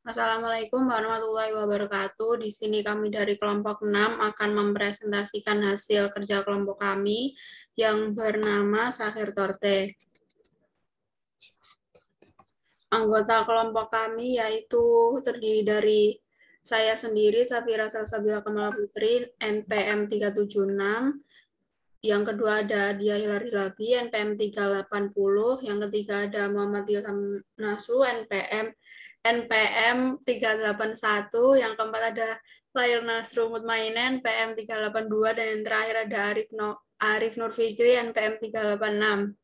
Assalamualaikum warahmatullahi wabarakatuh. Di sini kami dari kelompok 6 akan mempresentasikan hasil kerja kelompok kami yang bernama Sakhir Torte. Anggota kelompok kami yaitu terdiri dari saya sendiri, Safira Salsabila Kamala Putri, NPM 376. Yang kedua ada Dia Hilar Hilabi, NPM 380. Yang ketiga ada Muhammad Ilham Nasu, NPM 381. Yang keempat ada Lail Nasru Mutmainah, NPM 382. Dan yang terakhir ada Arif Nur Fikri, NPM 386.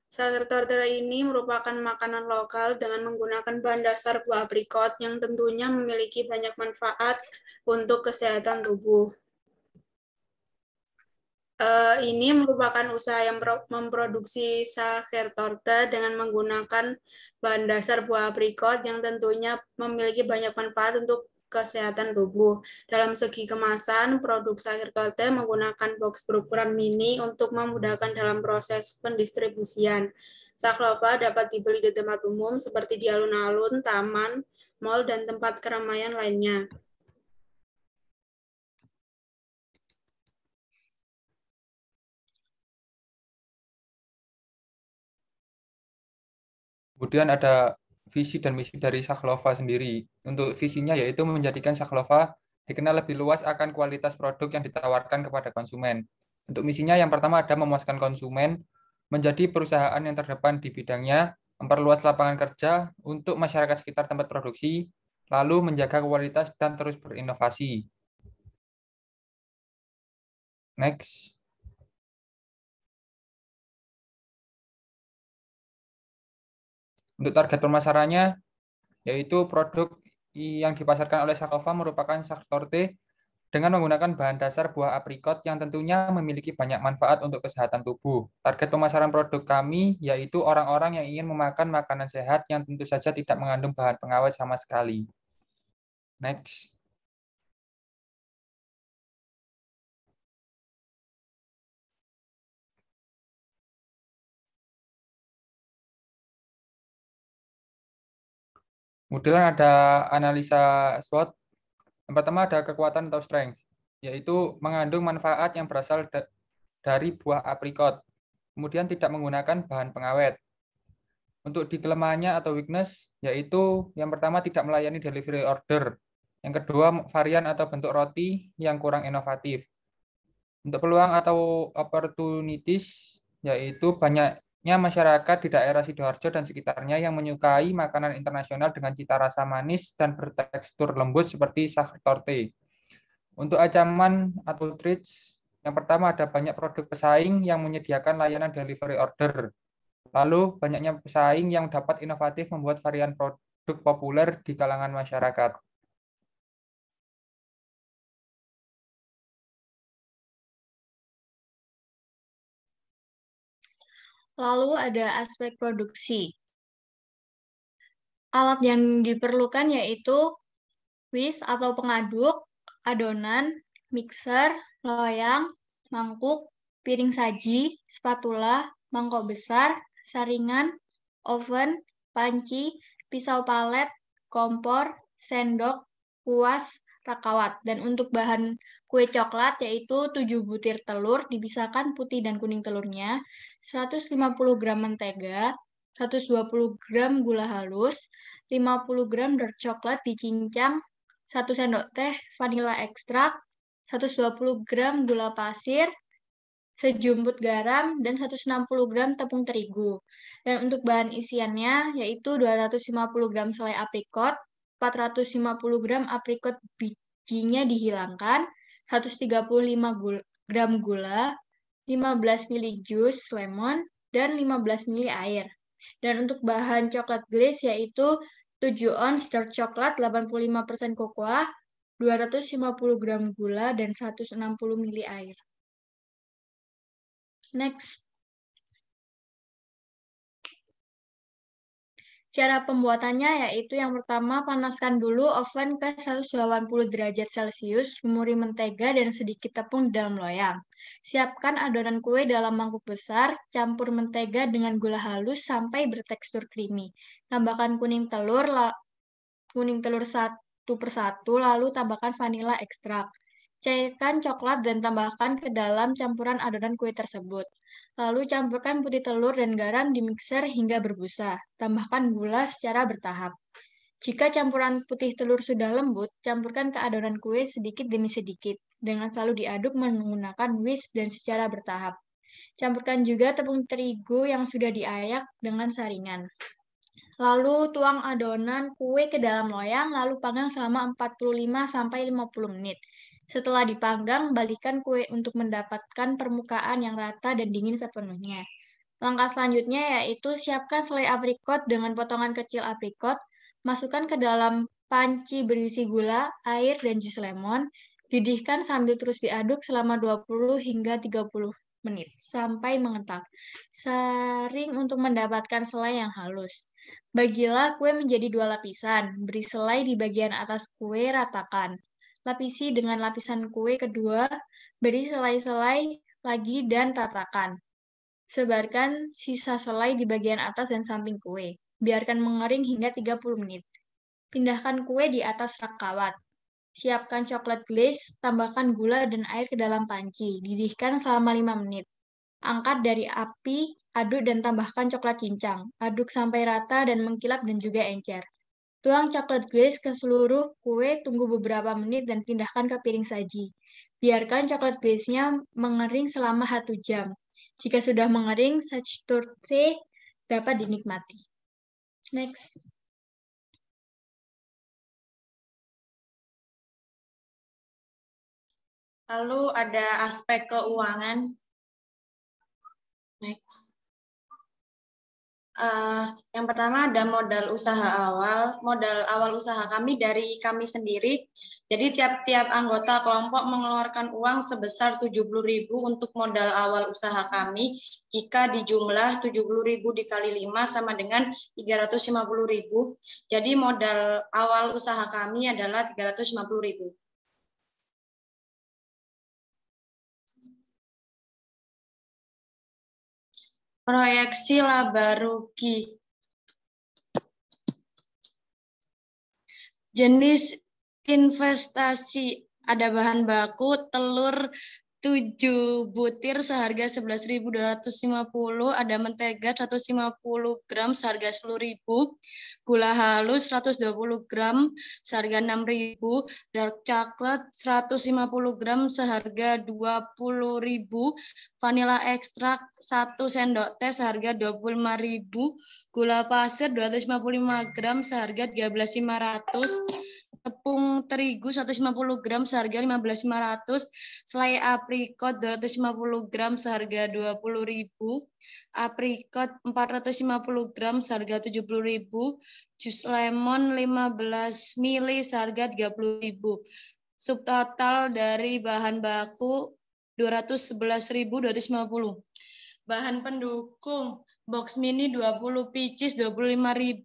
Sayur tortilla ini merupakan makanan lokal dengan menggunakan bahan dasar buah aprikot yang tentunya memiliki banyak manfaat untuk kesehatan tubuh. Ini merupakan usaha yang memproduksi Sacher Torte dengan menggunakan bahan dasar buah aprikot yang tentunya memiliki banyak manfaat untuk kesehatan tubuh. Dalam segi kemasan, produk Sacher Torte menggunakan box berukuran mini untuk memudahkan dalam proses pendistribusian. Saklova dapat dibeli di tempat umum seperti di alun-alun, taman, mal, dan tempat keramaian lainnya. Kemudian ada visi dan misi dari Saklova sendiri. Untuk visinya yaitu menjadikan Saklova dikenal lebih luas akan kualitas produk yang ditawarkan kepada konsumen. Untuk misinya yang pertama ada memuaskan konsumen, menjadi perusahaan yang terdepan di bidangnya, memperluas lapangan kerja untuk masyarakat sekitar tempat produksi, lalu menjaga kualitas dan terus berinovasi. Next. Untuk target pemasarannya, yaitu produk yang dipasarkan oleh Saklova merupakan Saktorte dengan menggunakan bahan dasar buah aprikot yang tentunya memiliki banyak manfaat untuk kesehatan tubuh. Target pemasaran produk kami yaitu orang-orang yang ingin memakan makanan sehat yang tentu saja tidak mengandung bahan pengawet sama sekali. Next. Kemudian ada analisa SWOT. Yang pertama ada kekuatan atau strength, yaitu mengandung manfaat yang berasal dari buah aprikot. Kemudian tidak menggunakan bahan pengawet. Untuk di kelemahannya atau weakness, yaitu yang pertama tidak melayani delivery order. Yang kedua, varian atau bentuk roti yang kurang inovatif. Untuk peluang atau opportunities, yaitu banyaknya masyarakat di daerah Sidoarjo dan sekitarnya yang menyukai makanan internasional dengan cita rasa manis dan bertekstur lembut seperti Sachertorte. Untuk ancaman atau threats, yang pertama ada banyak produk pesaing yang menyediakan layanan delivery order. Lalu, banyaknya pesaing yang dapat inovatif membuat varian produk populer di kalangan masyarakat. Lalu ada aspek produksi. Alat yang diperlukan yaitu whisk atau pengaduk, adonan, mixer, loyang, mangkuk, piring saji, spatula, mangkok besar, saringan, oven, panci, pisau palet, kompor, sendok, kuas, rakawat. Dan untuk bahan kue coklat yaitu 7 butir telur dipisahkan putih dan kuning telurnya, 150 gram mentega, 120 gram gula halus, 50 gram dark coklat dicincang, 1 sendok teh vanila ekstrak, 120 gram gula pasir, sejumput garam, dan 160 gram tepung terigu. Dan untuk bahan isiannya yaitu 250 gram selai aprikot, 450 gram aprikot bijinya dihilangkan, 135 gram gula, 15 ml jus lemon, dan 15 ml air. Dan untuk bahan coklat glaze yaitu 7 ons dark coklat, 85% kokoa, 250 gram gula, dan 160 ml air. Next. Cara pembuatannya yaitu yang pertama, panaskan dulu oven ke 180 derajat Celcius, lumuri mentega dan sedikit tepung di dalam loyang. Siapkan adonan kue dalam mangkuk besar, campur mentega dengan gula halus sampai bertekstur creamy. Tambahkan kuning telur satu persatu, lalu tambahkan vanila ekstrak. Cairkan coklat dan tambahkan ke dalam campuran adonan kue tersebut. Lalu campurkan putih telur dan garam di mixer hingga berbusa. Tambahkan gula secara bertahap. Jika campuran putih telur sudah lembut, campurkan ke adonan kue sedikit demi sedikit, dengan selalu diaduk menggunakan whisk dan secara bertahap. Campurkan juga tepung terigu yang sudah diayak dengan saringan. Lalu tuang adonan kue ke dalam loyang, lalu panggang selama 45-50 menit. Setelah dipanggang, balikan kue untuk mendapatkan permukaan yang rata dan dingin sepenuhnya. Langkah selanjutnya yaitu siapkan selai aprikot dengan potongan kecil aprikot, masukkan ke dalam panci berisi gula, air, dan jus lemon, didihkan sambil terus diaduk selama 20 hingga 30 menit sampai mengental. Saring untuk mendapatkan selai yang halus. Bagilah kue menjadi 2 lapisan, beri selai di bagian atas kue, ratakan. Lapisi dengan lapisan kue kedua, beri selai-selai lagi dan ratakan. Sebarkan sisa selai di bagian atas dan samping kue. Biarkan mengering hingga 30 menit. Pindahkan kue di atas rak kawat. Siapkan coklat glaze, tambahkan gula dan air ke dalam panci. Didihkan selama 5 menit. Angkat dari api, aduk dan tambahkan coklat cincang. Aduk sampai rata dan mengkilap dan juga encer. Tuang coklat glaze ke seluruh kue, tunggu beberapa menit dan pindahkan ke piring saji. Biarkan coklat glaze-nya mengering selama 1 jam. Jika sudah mengering, such torte dapat dinikmati. Next. Lalu ada aspek keuangan. Next. Yang pertama ada modal usaha awal. Modal awal usaha kami dari kami sendiri. Jadi tiap-tiap anggota kelompok mengeluarkan uang sebesar 70.000 untuk modal awal usaha kami. Jika dijumlah 70.000 dikali 5 sama dengan 350.000. Jadi modal awal usaha kami adalah 350.000. Proyeksi laba rugi. Jenis investasi ada bahan baku telur 7 butir seharga 11.250, ada mentega 150 gram seharga 10.000, gula halus 120 gram seharga 6.000, dark coklat 150 gram seharga 20.000, vanila ekstrak 1 sendok teh seharga 25.000, gula pasir 255 gram seharga 13.500, tepung terigu 150 gram seharga 15.500, selai aprikot 250 gram seharga 20.000, aprikot 450 gram seharga 70.000, jus lemon 15 ml seharga 30.000. Subtotal dari bahan baku 211.250. Bahan pendukung box mini 20 pieces 25.000,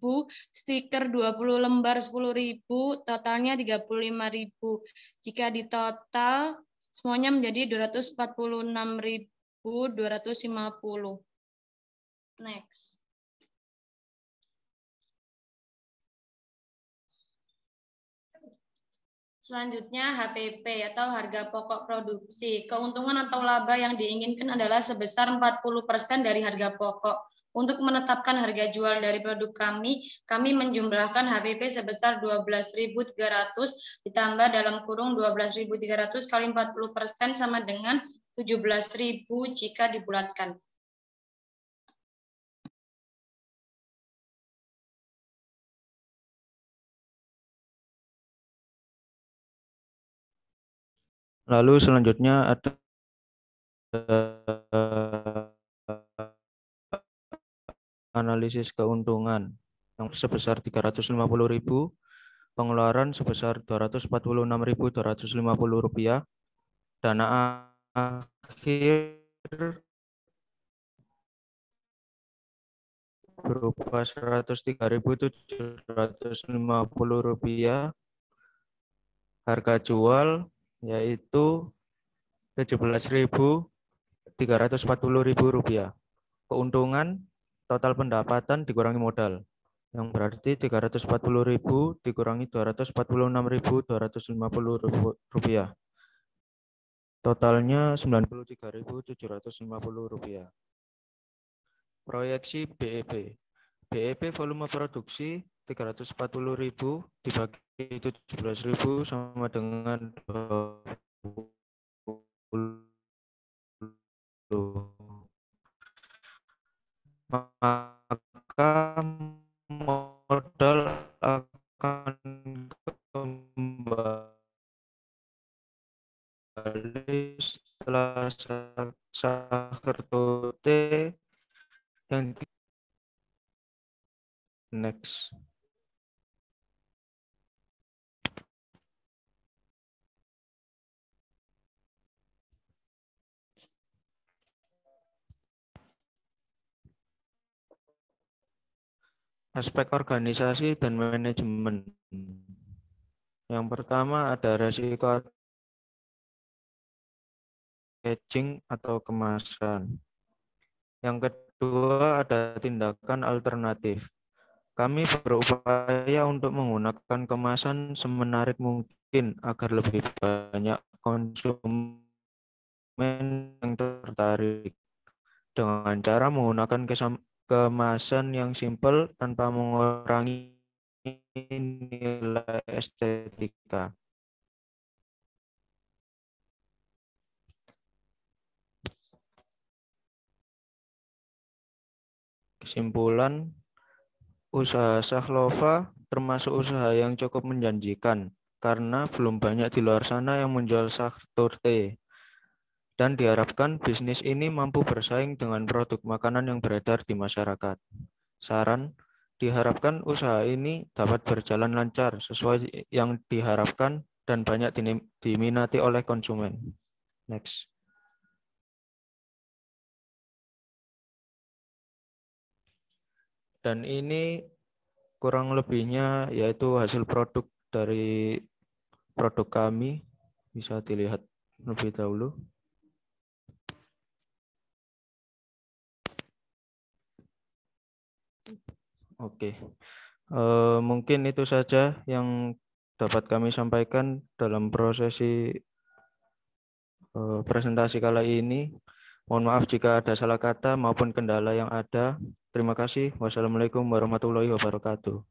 stiker 20 lembar 10.000, totalnya 35.000. Jika di total semuanya menjadi 246.250. Next. Selanjutnya HPP atau harga pokok produksi. Keuntungan atau laba yang diinginkan adalah sebesar 40% dari harga pokok. Untuk menetapkan harga jual dari produk kami menjumlahkan HPP sebesar 12.300 ditambah dalam kurung 12.300 kali 40% sama dengan 17.000 jika dibulatkan. Lalu selanjutnya ada analisis keuntungan yang sebesar 350.000, pengeluaran sebesar 246.250 rupiah, dana akhir berupa Rp103.750. Harga jual yaitu Rp17.340. Keuntungan total pendapatan dikurangi modal, yang berarti Rp340.000 dikurangi Rp246.250. Totalnya Rp93.750. Proyeksi BEP. BEP volume produksi 340.000 dibagi 17.000 sama dengan 20. Maka modal akan kembali setelah Sakerto T yang next. Aspek organisasi dan manajemen. Yang pertama ada resiko packaging atau kemasan. Yang kedua ada tindakan alternatif. Kami berupaya untuk menggunakan kemasan semenarik mungkin agar lebih banyak konsumen yang tertarik dengan cara menggunakan kemasan yang simpel tanpa mengurangi nilai estetika. Kesimpulan, usaha Saklova termasuk usaha yang cukup menjanjikan karena belum banyak di luar sana yang menjual Sakerto T. Dan diharapkan bisnis ini mampu bersaing dengan produk makanan yang beredar di masyarakat. Saran, diharapkan usaha ini dapat berjalan lancar sesuai yang diharapkan dan banyak diminati oleh konsumen. Next. Dan ini kurang lebihnya yaitu hasil produk dari produk kami. Bisa dilihat lebih dahulu. Oke, mungkin itu saja yang dapat kami sampaikan dalam prosesi presentasi kali ini. Mohon maaf jika ada salah kata maupun kendala yang ada. Terima kasih. Wassalamualaikum warahmatullahi wabarakatuh.